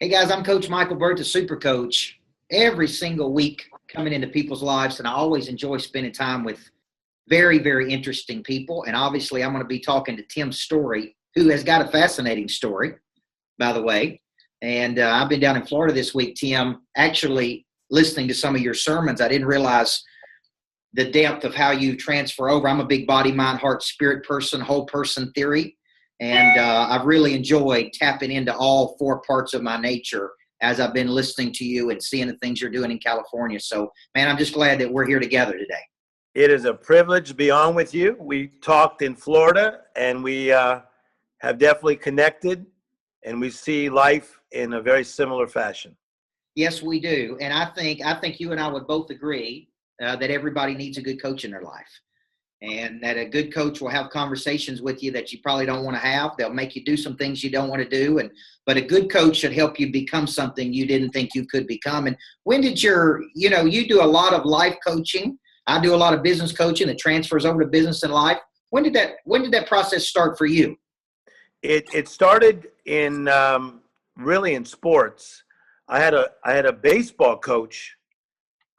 Hey guys, I'm Coach Michael Burt, the Super Coach. Every single week coming into people's lives, and I always enjoy spending time with very, very interesting people. And obviously, I'm going to be talking to Tim Storey, who has got a fascinating story, by the way. And I've been down in Florida this week, Tim, actually listening to some of your sermons. I didn't realize the depth of how you transfer over. I'm a big body, mind, heart, spirit person, whole person theory. And I've really enjoyed tapping into all four parts of my nature as I've been listening to you and seeing the things you're doing in California. So, man, I'm just glad that we're here together today. It is a privilege to be on with you. We talked in Florida, and we have definitely connected, and we see life in a very similar fashion. Yes, we do. And I think you and I would both agree that everybody needs a good coach in their life. And that a good coach will have conversations with you that you probably don't want to have. They'll make you do some things you don't want to do. But a good coach should help you become something you didn't think you could become. And when did you do a lot of life coaching. I do a lot of business coaching that transfers over to business and life. When did that process start for you? It started in really in sports. I had a baseball coach,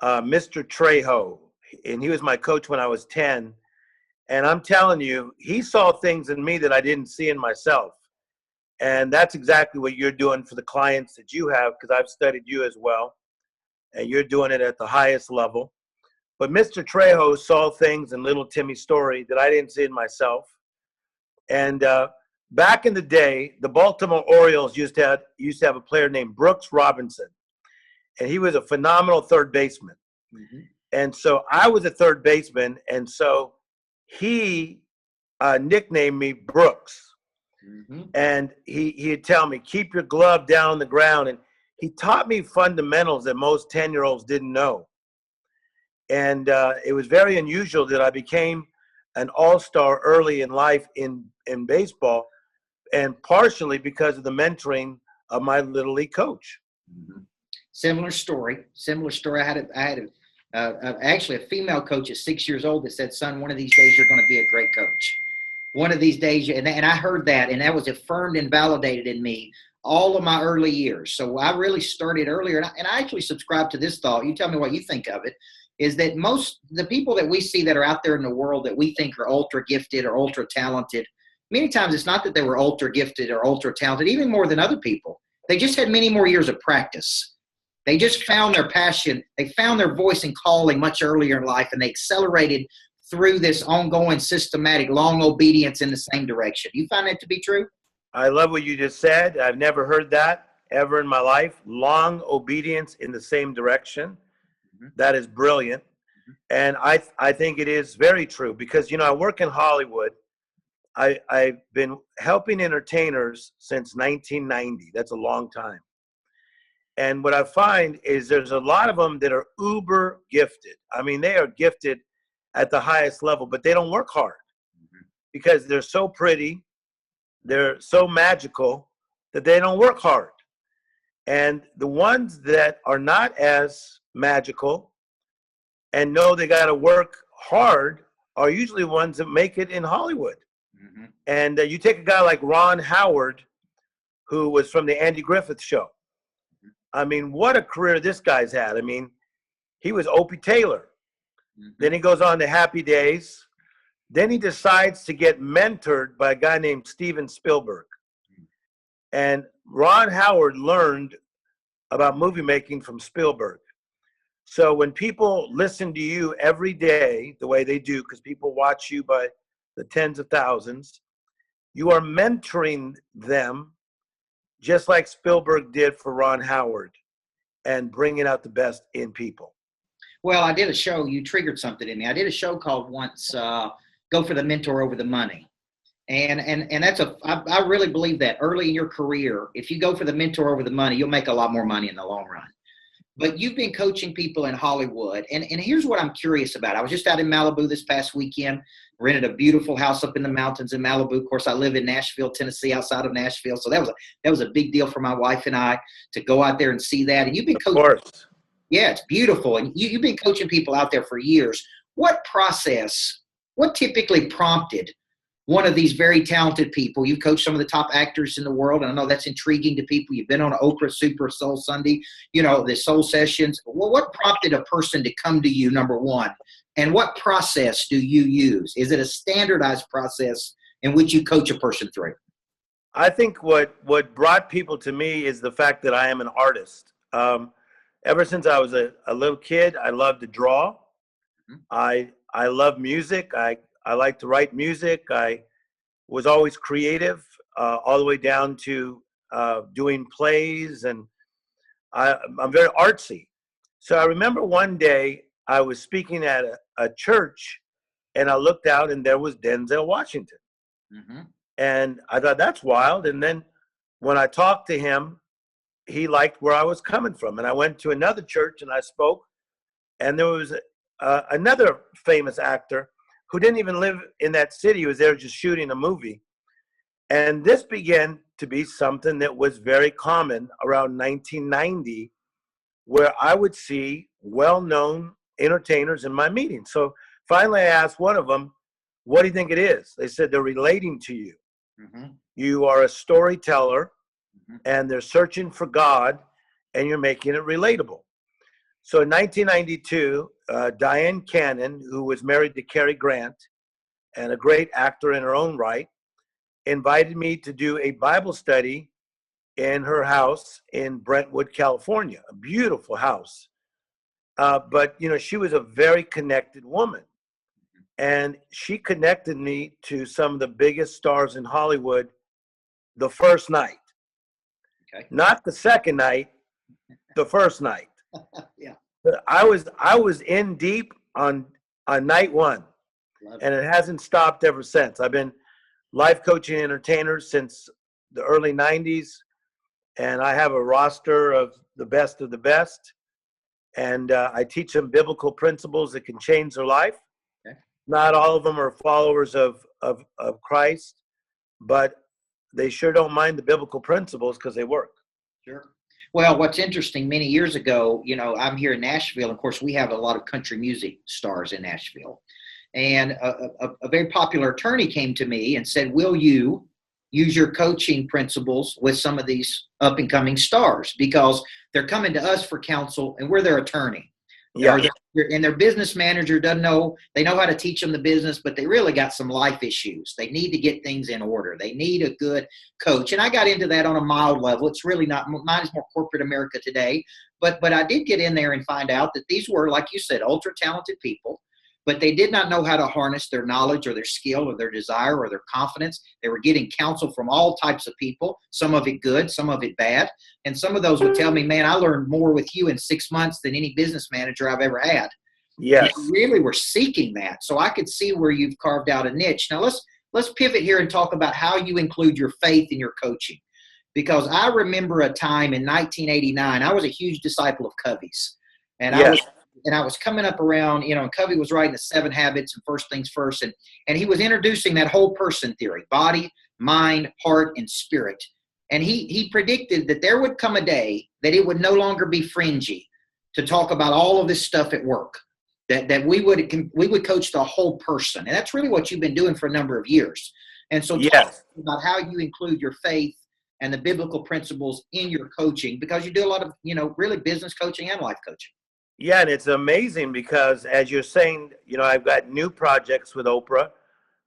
Mr. Trejo, and he was my coach when I was 10. And I'm telling you, he saw things in me that I didn't see in myself. And that's exactly what you're doing for the clients that you have, because I've studied you as well. And you're doing it at the highest level. But Mr. Trejo saw things in little Timmy Storey that I didn't see in myself. And back in the day, the Baltimore Orioles used to have a player named Brooks Robinson. And he was a phenomenal third baseman. Mm-hmm. And so I was a third baseman. And so he nicknamed me Brooks. Mm-hmm. And he'd tell me, keep your glove down on the ground. And he taught me fundamentals that most 10-year-olds didn't know. And it was very unusual that I became an all-star early in life in baseball, and partially because of the mentoring of my Little League coach. Mm-hmm. Similar story. I had actually a female coach at 6 years old that said, son, one of these days you're going to be a great coach. One of these days. And I heard that, and that was affirmed and validated in me all of my early years. So I really started earlier. And I actually subscribe to this thought. You tell me what you think of it, is that the people that we see that are out there in the world that we think are ultra gifted or ultra talented, many times it's not that they were ultra gifted or ultra talented, even more than other people. They just had many more years of practice. They just found their passion. They found their voice and calling much earlier in life, and they accelerated through this ongoing, systematic, long obedience in the same direction. You find that to be true? I love what you just said. I've never heard that ever in my life. Long obedience in the same direction. Mm-hmm. That is brilliant. Mm-hmm. And I think it is very true because, I work in Hollywood. I've been helping entertainers since 1990. That's a long time. And what I find is there's a lot of them that are uber gifted. I mean, they are gifted at the highest level, but they don't work hard because they're so pretty, they're so magical that they don't work hard. And the ones that are not as magical and know they got to work hard are usually ones that make it in Hollywood. Mm-hmm. And you take a guy like Ron Howard, who was from the Andy Griffith Show. I mean, what a career this guy's had. I mean, he was Opie Taylor. Mm-hmm. Then he goes on to Happy Days. Then he decides to get mentored by a guy named Steven Spielberg. Mm-hmm. And Ron Howard learned about movie making from Spielberg. So when people listen to you every day, the way they do, because people watch you by the tens of thousands, you are mentoring them just like Spielberg did for Ron Howard, and bringing out the best in people. Well, I did a show. You triggered something in me. I did a show called once, Go for the Mentor Over the Money. And I really believe that early in your career, if you go for the mentor over the money, you'll make a lot more money in the long run. But you've been coaching people in Hollywood. And here's what I'm curious about. I was just out in Malibu this past weekend, rented a beautiful house up in the mountains in Malibu. Of course, I live in Nashville, Tennessee, outside of Nashville. So that was a big deal for my wife and I to go out there and see that. And you've been coaching. Of course. Yeah, it's beautiful. And you've been coaching people out there for years. What typically prompted one of these very talented people. You've coached some of the top actors in the world, and I know that's intriguing to people. You've been on Oprah Super Soul Sunday, the Soul Sessions. Well, what prompted a person to come to you, number one? And what process do you use? Is it a standardized process in which you coach a person through? I think what brought people to me is the fact that I am an artist. Ever since I was a little kid, I loved to draw. I love music. I like to write music. I was always creative, all the way down to doing plays, and I'm very artsy. So I remember one day I was speaking at a church, and I looked out, and there was Denzel Washington. And I thought, that's wild. And then when I talked to him, he liked where I was coming from. And I went to another church and I spoke, and there was another famous actor who didn't even live in that city. He was there just shooting a movie. And this began to be something that was very common around 1990, where I would see well-known entertainers in my meeting. So finally I asked one of them, what do you think it is? They said, they're relating to you. You are a storyteller, and they're searching for God, and you're making it relatable. So in 1992, Diane Cannon, who was married to Cary Grant and a great actor in her own right, invited me to do a Bible study in her house in Brentwood, California, a beautiful house. But, she was a very connected woman. And she connected me to some of the biggest stars in Hollywood the first night. Okay. Not the second night, the first night. Yeah. But I was in deep on night one. And it hasn't stopped ever since. I've been life coaching entertainers since the early 90s. And I have a roster of the best. And I teach them biblical principles that can change their life. Not all of them are followers of Christ, but they sure don't mind the biblical principles because they work. Sure. Well, what's interesting, many years ago, I'm here in Nashville. Of course, we have a lot of country music stars in Nashville. And a very popular attorney came to me and said, will you use your coaching principles with some of these up-and-coming stars? Because they're coming to us for counsel, and we're their attorney. Yeah. And their business manager doesn't know. They know how to teach them the business, but they really got some life issues. They need to get things in order. They need a good coach. And I got into that on a mild level. It's really not, mine is more corporate America today. But I did get in there and find out that these were, like you said, ultra talented people, but they did not know how to harness their knowledge or their skill or their desire or their confidence. They were getting counsel from all types of people, some of it good, some of it bad. And some of those would tell me, man, I learned more with you in 6 months than any business manager I've ever had. Yes. And really were seeking that. So I could see where you've carved out a niche. Now let's pivot here and talk about how you include your faith in your coaching. Because I remember a time in 1989, I was a huge disciple of Covey's. And yes. I was coming up around, and Covey was writing the 7 Habits and First Things First. And he was introducing that whole person theory, body, mind, heart, and spirit. And he predicted that there would come a day that it would no longer be fringy to talk about all of this stuff at work, that we would coach the whole person. And that's really what you've been doing for a number of years. And so talk about how you include your faith and the biblical principles in your coaching, because you do a lot of, really business coaching and life coaching. Yeah, and it's amazing because, as you're saying, I've got new projects with Oprah.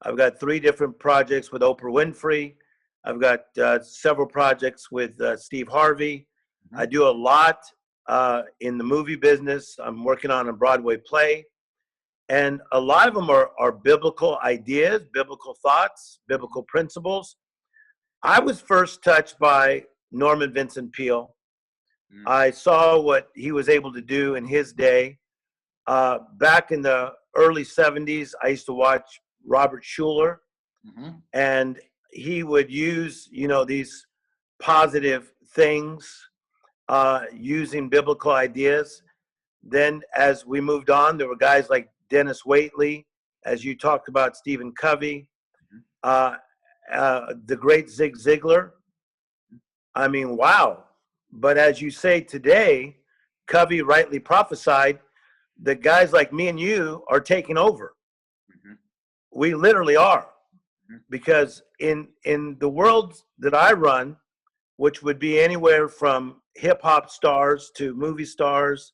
I've got 3 different projects with Oprah Winfrey. I've got several projects with Steve Harvey. I do a lot in the movie business. I'm working on a Broadway play. And a lot of them are biblical ideas, biblical thoughts, biblical principles. I was first touched by Norman Vincent Peale. I saw what he was able to do in his day. Back in the early 70s, I used to watch Robert Schuller, and he would use, these positive things, using biblical ideas. Then as we moved on, there were guys like Dennis Waitley, as you talked about, Stephen Covey, the great Zig Ziglar. I mean, wow. But as you say today, Covey rightly prophesied that guys like me and you are taking over. We literally are. because in the world that I run, which would be anywhere from hip hop stars to movie stars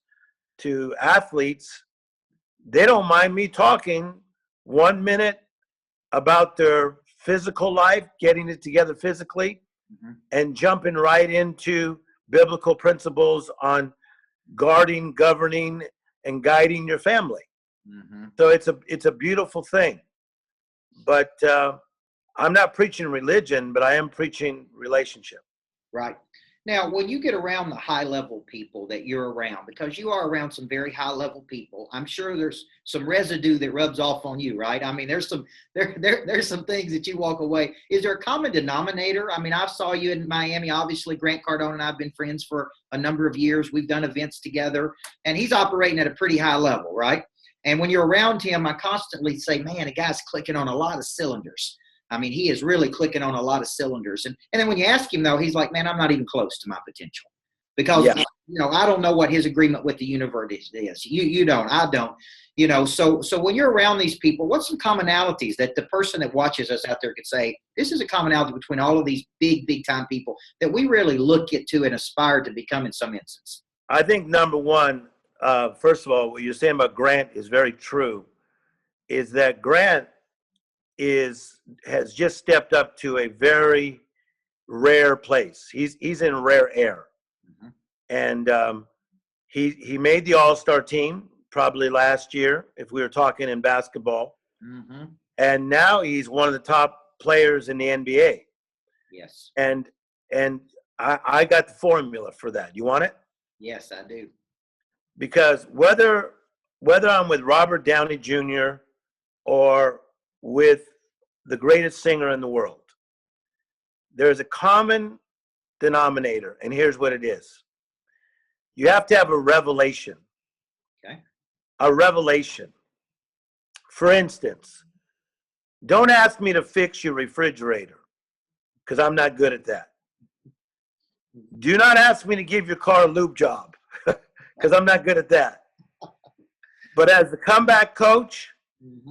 to athletes, they don't mind me talking 1 minute about their physical life, getting it together physically, and jumping right into biblical principles on guarding, governing, and guiding your family. So it's a beautiful thing. But I'm not preaching religion, but I am preaching relationship. Right. Now, when you get around the high level people that you're around, because you are around some very high level people, I'm sure there's some residue that rubs off on you, right? I mean, there's some things that you walk away. Is there a common denominator? I mean, I saw you in Miami. Obviously, Grant Cardone and I have been friends for a number of years. We've done events together, and he's operating at a pretty high level, right? And when you're around him, I constantly say, man, the guy's clicking on a lot of cylinders. I mean, he is really clicking on a lot of cylinders. And then when you ask him, though, he's like, man, I'm not even close to my potential. Because, I don't know what his agreement with the universe is. You don't. I don't. So when you're around these people, what's some commonalities that the person that watches us out there could say, this is a commonality between all of these big time people that we really look at to and aspire to become in some instance? I think number one, first of all, what you're saying about Grant is very true, is that Grant has just stepped up to a very rare place. He's in rare air. And he made the All-Star team probably last year, if we were talking in basketball. And now he's one of the top players in the NBA. Yes. And I got the formula for that. You want it? Yes, I do. Because whether I'm with Robert Downey Jr. or with the greatest singer in the world, there's a common denominator, and here's what it is. You have to have a revelation. Okay. A revelation. For instance, don't ask me to fix your refrigerator, because I'm not good at that. Do not ask me to give your car a lube job, because I'm not good at that. But as the comeback coach,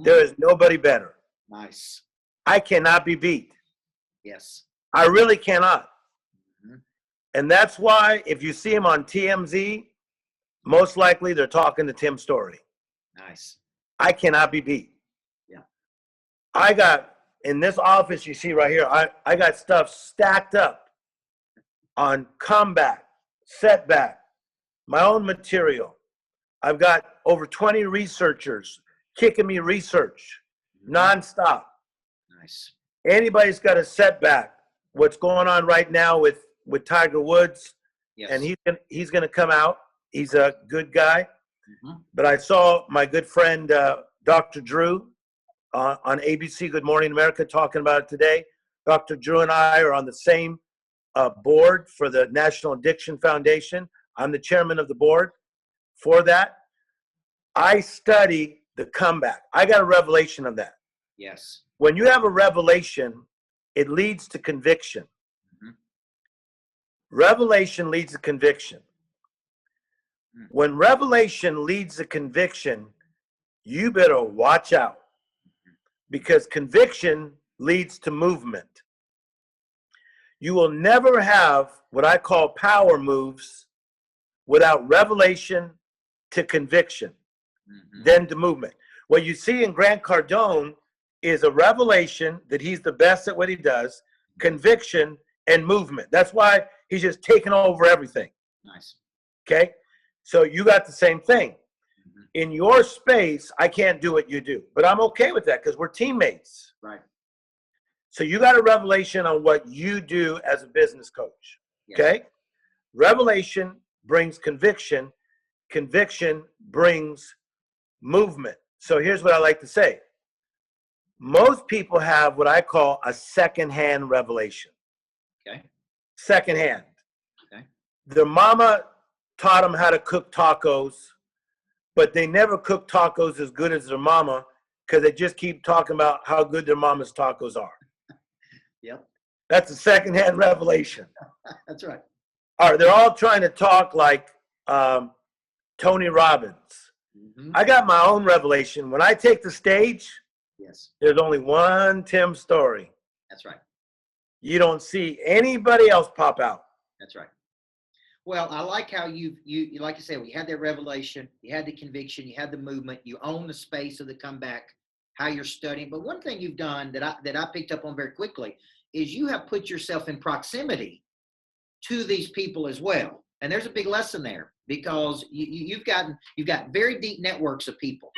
there is nobody better. Nice. I cannot be beat. Yes. I really cannot. And that's why if you see him on TMZ, most likely they're talking to Tim Storey. Nice. I cannot be beat. Yeah. I got, in this office you see right here, I got stuff stacked up on comeback, setback, my own material. I've got over 20 researchers kicking me research nonstop. Nice. Anybody's got a setback. What's going on right now with Tiger Woods, yes. And he's going to come out. He's a good guy. But I saw my good friend Dr. Drew on ABC Good Morning America talking about it today. Dr. Drew and I are on the same board for the National Addiction Foundation. I'm the chairman of the board for that. I study the comeback. I got a revelation of that. Yes. When you have a revelation, it leads to conviction. Revelation leads to conviction. When revelation leads to conviction, you better watch out, because conviction leads to movement. You will never have what I call power moves without revelation to conviction, then to movement. What you see in Grant Cardone is a revelation that he's the best at what he does, conviction, and movement. That's why he's just taking over everything. Nice. Okay? So you got the same thing. In your space, I can't do what you do, but I'm okay with that because we're teammates. Right. So you got a revelation on what you do as a business coach. Yes. Okay? Revelation brings conviction. Conviction brings movement. So here's what I like to say. Most people have what I call a secondhand revelation. Okay. Secondhand. Okay. Their mama taught them how to cook tacos, but they never cook tacos as good as their mama because they just keep talking about how good their mama's tacos are. Yep. That's a secondhand revelation. That's right. All right, they're all trying to talk like Tony Robbins. I got my own revelation. When I take the stage, Yes. There's only one Tim Storey. That's right. You don't see anybody else pop out. That's right. Well, I like how you like you said, we had that revelation, you had the conviction, you had the movement, you own the space of the comeback, how you're studying. But one thing you've done that I picked up on very quickly is you have put yourself in proximity to these people as well. And there's a big lesson there because you've got very deep networks of people.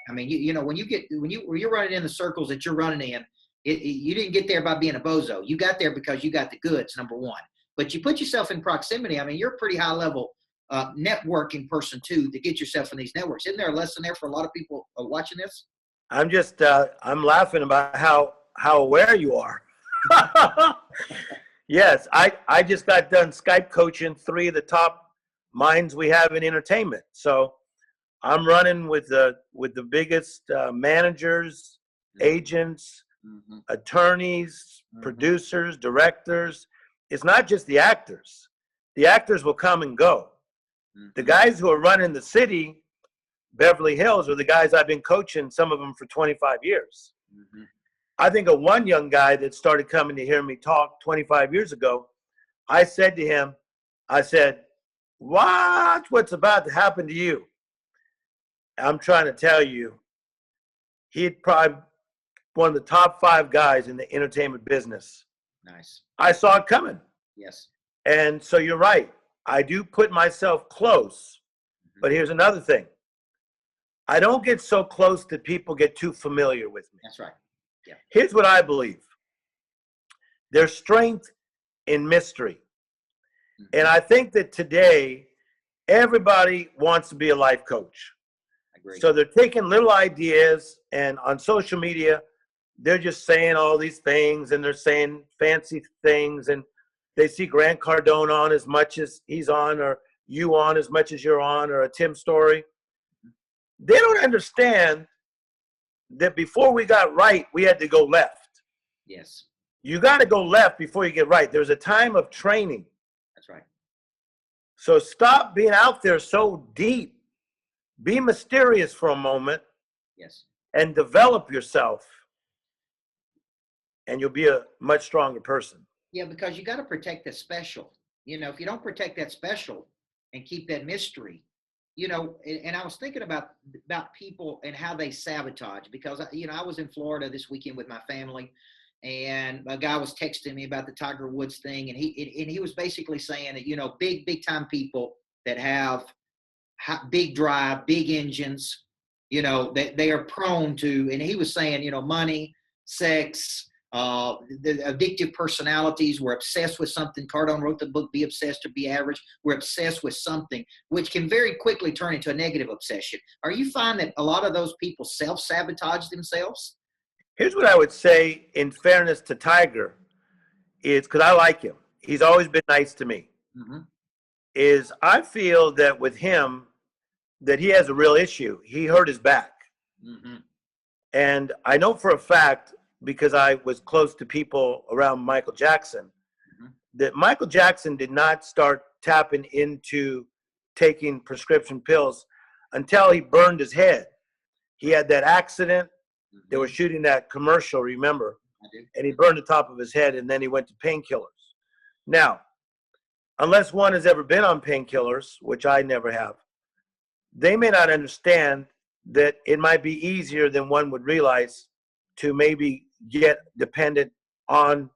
I mean, you know, when you're running in the circles that you're running in, you didn't get there by being a bozo. You got there because you got the goods, number one. But you put yourself in proximity. I mean, you're a pretty high level networking person too to get yourself in these networks. Isn't there a lesson there for a lot of people watching this? I'm just I'm laughing about how aware you are. Yes, I just got done Skype coaching 3 of the top minds we have in entertainment. So I'm running with the biggest managers, agents, attorneys, producers, directors. It's not just the actors. The actors will come and go. The guys who are running the city, Beverly Hills, are the guys I've been coaching, some of them for 25 years. I think of one young guy that started coming to hear me talk 25 years ago. I said to him, I said, watch what's about to happen to you. I'm trying to tell you, he'd probably one of the top 5 guys in the entertainment business. Nice. I saw it coming. Yes. And so you're right. I do put myself close. But here's another thing. I don't get so close that people get too familiar with me. That's right. Yeah. Here's what I believe. There's strength in mystery. And I think that today, everybody wants to be a life coach. I agree. So they're taking little ideas, and on social media, they're just saying all these things, and they're saying fancy things, and they see Grant Cardone on as much as he's on, or you on as much as you're on, or a Tim Storey. They don't understand that before we got right, we had to go left. Yes. You got to go left before you get right. There's a time of training. That's right. So stop being out there so deep. Be mysterious for a moment. Yes. And develop yourself. And you'll be a much stronger person. Yeah, because you got to protect that special. You know, if you don't protect that special and keep that mystery, you know, and I was thinking about people and how they sabotage, because, you know, I was in Florida this weekend with my family, and a guy was texting me about the Tiger Woods thing. And he was basically saying that, you know, big time people that have big drive, big engines, you know, that they are prone to, and he was saying, you know, money, sex, the addictive personalities. We're obsessed with something. Cardone wrote the book, Be Obsessed or Be Average. We're obsessed with something, which can very quickly turn into a negative obsession. Are you finding that a lot of those people self-sabotage themselves? Here's what I would say in fairness to Tiger is, because I like him. He's always been nice to me. Is I feel that with him, that he has a real issue. He hurt his back. And I know for a fact, because I was close to people around Michael Jackson, that Michael Jackson did not start tapping into taking prescription pills until he burned his head. He had that accident. They were shooting that commercial, remember? And he burned the top of his head, and then he went to painkillers. Now, unless one has ever been on painkillers, which I never have, they may not understand that it might be easier than one would realize to maybe get dependent on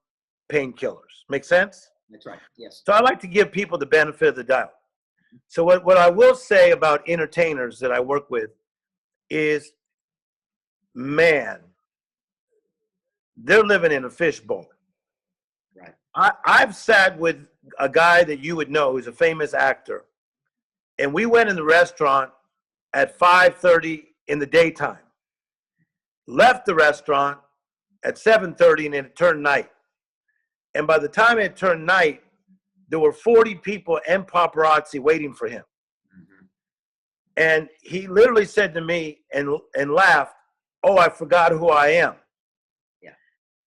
painkillers. Make sense? That's right. Yes. So I like to give people the benefit of the doubt. So what I will say about entertainers that I work with is, man, they're living in a fishbowl. Right. I've sat with a guy that you would know who's a famous actor, and we went in the restaurant at 5:30 in the daytime, left the restaurant at 7:30, and it turned night. And by the time it turned night, there were 40 people and paparazzi waiting for him. And he literally said to me and laughed, "Oh, I forgot who I am." Yeah.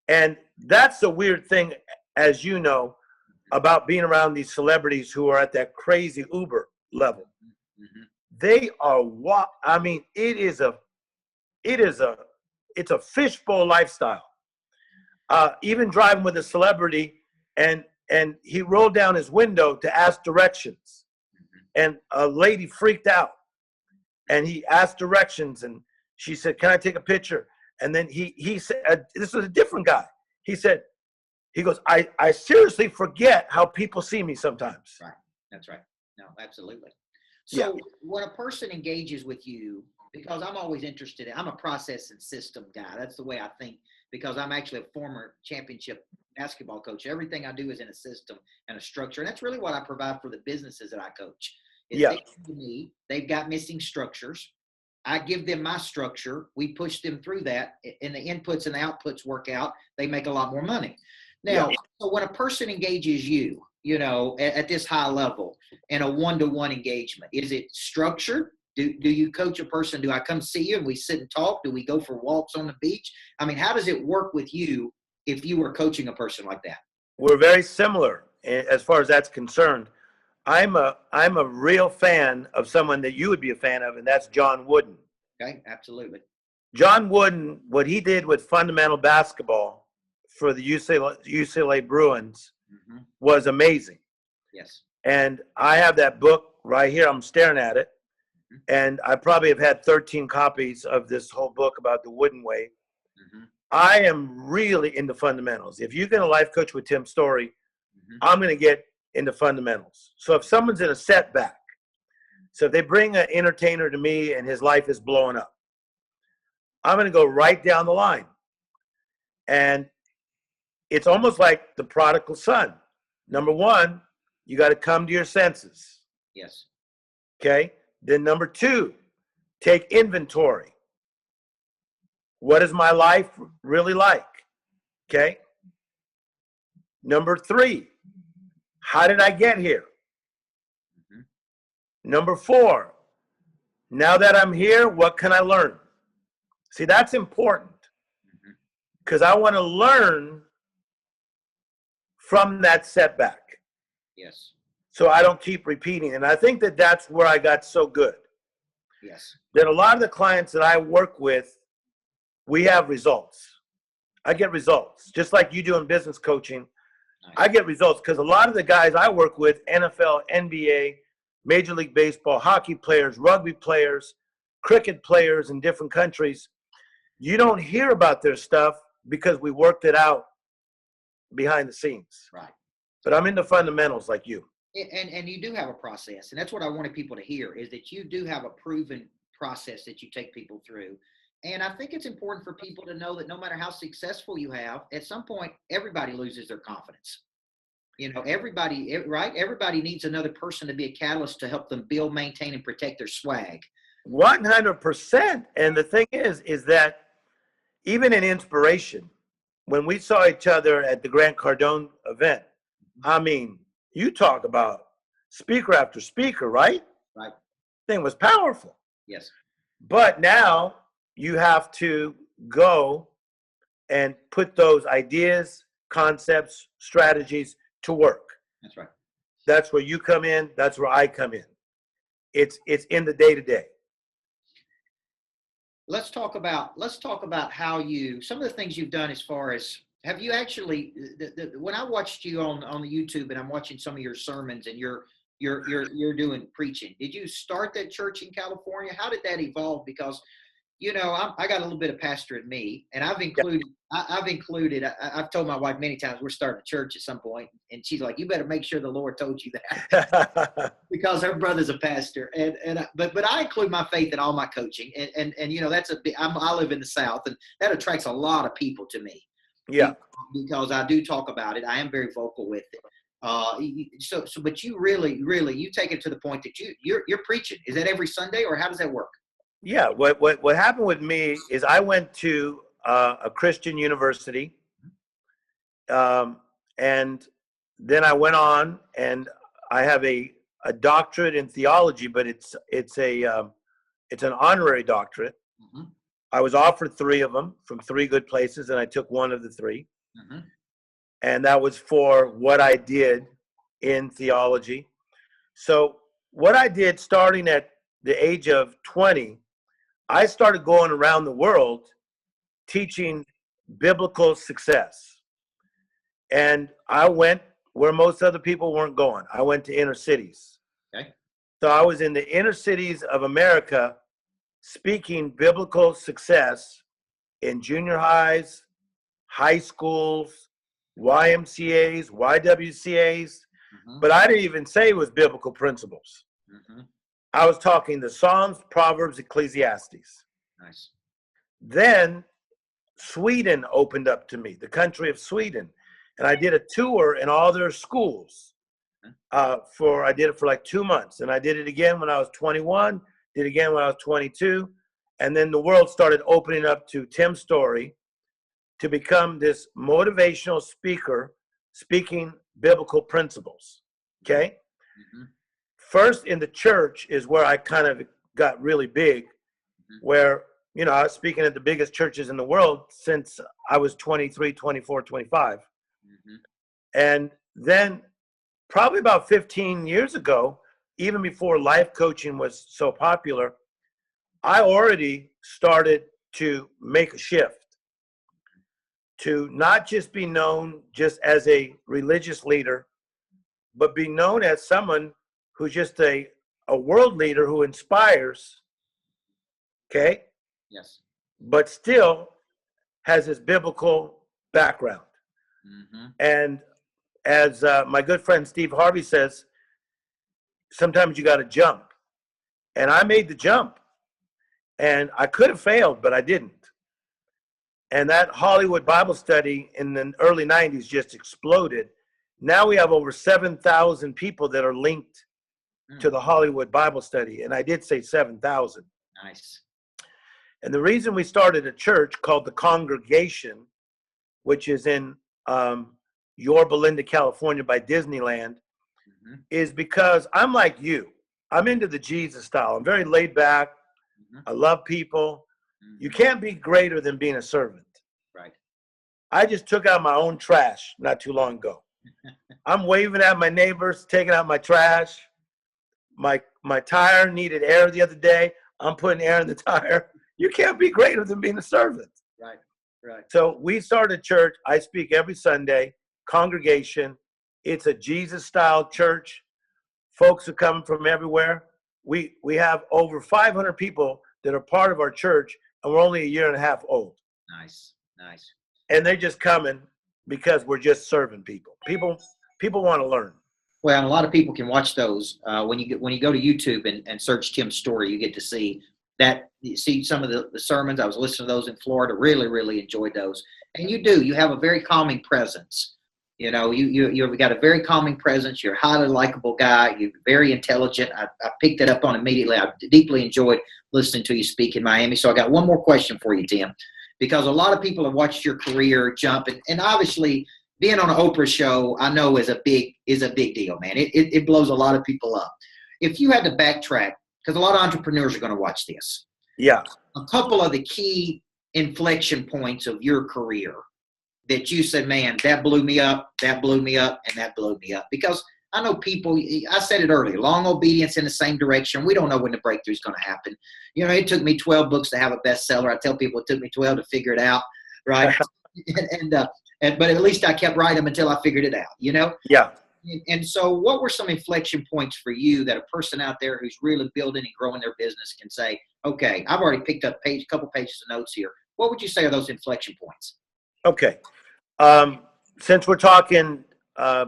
And that's the weird thing, as you know, about being around these celebrities who are at that crazy Uber level. They are I mean, it is a it's a fishbowl lifestyle. Even driving with a celebrity, and he rolled down his window to ask directions, and a lady freaked out, and he asked directions, and she said, "Can I take a picture?" And then he said, this was a different guy. He said, he goes, I seriously forget how people see me sometimes. Right. That's right. No, absolutely. Yeah. So when a person engages with you, because I'm always interested I'm a process and system guy. That's the way I think, because I'm actually a former championship basketball coach. Everything I do is in a system and a structure. And that's really what I provide for the businesses that I coach. They come to me, they've got missing structures. I give them my structure. We push them through that, and the inputs and the outputs work out. They make a lot more money. Now, so when a person engages you, you know, at this high level in a one-to-one engagement, is it structured? Do you coach a person? Do I come see you and we sit and talk? Do we go for walks on the beach? I mean, how does it work with you if you were coaching a person like that? We're very similar as far as that's concerned. I'm a real fan of someone that you would be a fan of, and that's John Wooden. Okay, absolutely. John Wooden, what he did with fundamental basketball for the UCLA Bruins was amazing. Yes. And I have that book right here. I'm staring at it. And I probably have had 13 copies of this whole book about the Wooden way. I am really into fundamentals. If you're going to life coach with Tim Storey, I'm going to get into fundamentals. So if someone's in a setback, so if they bring an entertainer to me and his life is blowing up, I'm going to go right down the line. And it's almost like the prodigal son. Number one, you got to come to your senses. Yes. Okay. Then number two, take inventory. What is my life really like? Okay. Number three, how did I get here? Number four, now that I'm here, what can I learn? See, that's important because I want to learn from that setback. Yes. So I don't keep repeating. And I think that that's where I got so good. Yes. That a lot of the clients that I work with, we have results. I get results. Just like you do in business coaching, nice. I get results because a lot of the guys I work with, NFL, NBA, Major League Baseball, hockey players, rugby players, cricket players in different countries, you don't hear about their stuff because we worked it out behind the scenes. Right. But I'm into fundamentals like you. And you do have a process, and that's what I wanted people to hear, is that you do have a proven process that you take people through. And I think it's important for people to know that no matter how successful you have, at some point, everybody loses their confidence. You know, everybody, right? Everybody needs another person to be a catalyst to help them build, maintain, and protect their swag. 100%. And the thing is that even in inspiration, when we saw each other at the Grant Cardone event, I mean, you talk about speaker after speaker, right? Right. Thing was powerful. Yes. But now you have to go and put those ideas, concepts, strategies to work. That's right. That's where you come in. That's where I come in. It's in the day-to-day. Let's talk about how some of the things you've done as far as, have you actually, when I watched you on the YouTube and I'm watching some of your sermons and you're doing preaching, did you start that church in California? How did that evolve? Because, you know, I got a little bit of pastor in me, and I've told my wife many times we're starting a church at some point, and she's like, you better make sure the Lord told you that because her brother's a pastor. But I include my faith in all my coaching, and you know, that's I live in the South, and that attracts a lot of people to me. Yeah, because I do talk about it. I am very vocal with it. But you really, you take it to the point that you're preaching. Is that every Sunday, or how does that work? Yeah. What happened with me is I went to a Christian university, and then I went on, and I have a doctorate in theology, but it's an honorary doctorate. Mm-hmm. I was offered 3 of them from 3 good places, and I took one of the 3. Mm-hmm. And that was for what I did in theology. So what I did starting at the age of 20, I started going around the world teaching biblical success. And I went where most other people weren't going. I went to inner cities. Okay. So I was in the inner cities of America speaking biblical success in junior highs, high schools, YMCAs, YWCAs. But I didn't even say it was biblical principles. I was talking the Psalms, Proverbs, Ecclesiastes. Nice. Then Sweden opened up to me, the country of Sweden. And I did a tour in all their schools. I did it for like 2 months. And I did it again when I was 21, did it again when I was 22. And then the world started opening up to Tim Storey to become this motivational speaker, speaking biblical principles. Okay? First in the church is where I kind of got really big, where, you know, I was speaking at the biggest churches in the world since I was 23, 24, 25. And then probably about 15 years ago, even before life coaching was so popular, I already started to make a shift to not just be known just as a religious leader, but be known as someone who's just a world leader who inspires, okay? Yes. But still has this biblical background. And as my good friend Steve Harvey says, sometimes you got to jump. And I made the jump. And I could have failed, but I didn't. And that Hollywood Bible study in the early 90s just exploded. Now we have over 7,000 people that are linked to the Hollywood Bible study. And I did say 7,000. Nice. And the reason we started a church called the Congregation, which is in Yorba Linda, California by Disneyland, is because I'm like you. I'm into the Jesus style. I'm very laid back. I love people. You can't be greater than being a servant. Right. I just took out my own trash not too long ago. I'm waving at my neighbors, taking out my trash. My tire needed air the other day. I'm putting air in the tire. You can't be greater than being a servant. Right. Right. So we started church. I speak every Sunday. Congregation. It's a Jesus-style church. Folks are coming from everywhere. We have over 500 people that are part of our church, and we're only a year and a half old. Nice. Nice. And they're just coming because we're just serving people. People want to learn. Well, and a lot of people can watch those when you go to YouTube and search Tim Storey. You get to see that. You see some of the sermons. I was listening to those in Florida. Really, really enjoyed those. And you have a very calming presence. You know, you've got a very calming presence. You're a highly likable guy. You're very intelligent. I picked it up on immediately. I deeply enjoyed listening to you speak in Miami. So I got one more question for you, Tim, because a lot of people have watched your career jump, and obviously being on an Oprah show, I know is a big deal, man. It blows a lot of people up. If you had to backtrack, because a lot of entrepreneurs are going to watch this. Yeah. A couple of the key inflection points of your career that you said, man, that blew me up, and that blew me up. Because I know people, I said it earlier, long obedience in the same direction. We don't know when the breakthrough is going to happen. You know, it took me 12 books to have a bestseller. I tell people it took me 12 to figure it out, right? But at least I kept writing them until I figured it out, you know? Yeah. And so what were some inflection points for you that a person out there who's really building and growing their business can say, okay, I've already picked up a couple pages of notes here. What would you say are those inflection points? Okay. Since we're talking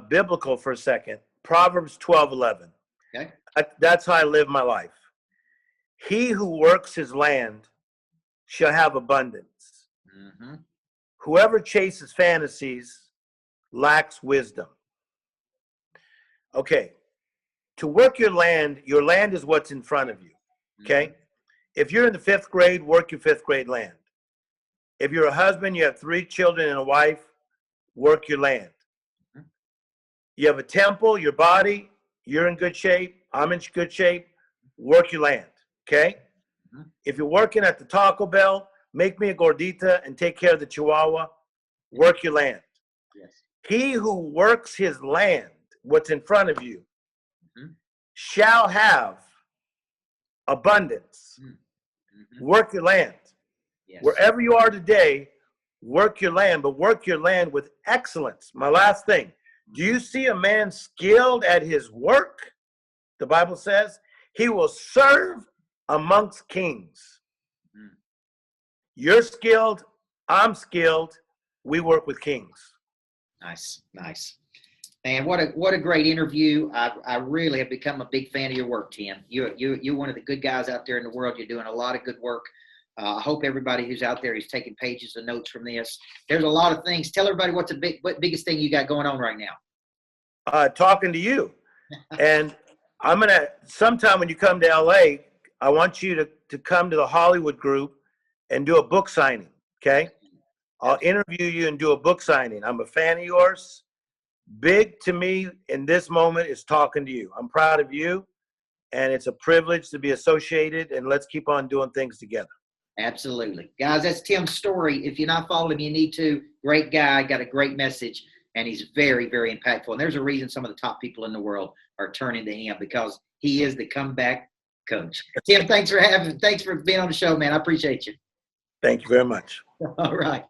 biblical for a second, Proverbs 12:11. Okay. That's how I live my life. He who works his land shall have abundance. Whoever chases fantasies lacks wisdom. Okay. To work your land is what's in front of you. Okay. If you're in the 5th grade, work your 5th grade land. If you're a husband, you have 3 children and a wife, work your land. You have a temple, your body, you're in good shape, I'm in good shape, work your land, okay? If you're working at the Taco Bell, make me a gordita and take care of the Chihuahua, work your land. Yes. He who works his land, what's in front of you, shall have abundance. Work your land. Yes. Wherever you are today, work your land, but work your land with excellence. My last thing, do you see a man skilled at his work? The Bible says he will serve amongst kings. You're skilled, I'm skilled, we work with kings. Nice, nice. Man, what a great interview. I really have become a big fan of your work, Tim. You're one of the good guys out there in the world. You're doing a lot of good work. I hope everybody who's out there is taking pages of notes from this. There's a lot of things. Tell everybody what biggest thing you got going on right now. Talking to you. And I'm going to, sometime when you come to LA, I want you to come to the Hollywood group and do a book signing, okay? I'll interview you and do a book signing. I'm a fan of yours. Big to me in this moment is talking to you. I'm proud of you, and it's a privilege to be associated, and let's keep on doing things together. Absolutely. Guys, that's Tim Storey. If you're not following him, you need to. Great guy, got a great message, and he's very, very impactful. And there's a reason some of the top people in the world are turning to him, because he is the comeback coach. Tim, thanks for being on the show, man. I appreciate you. Thank you very much. All right.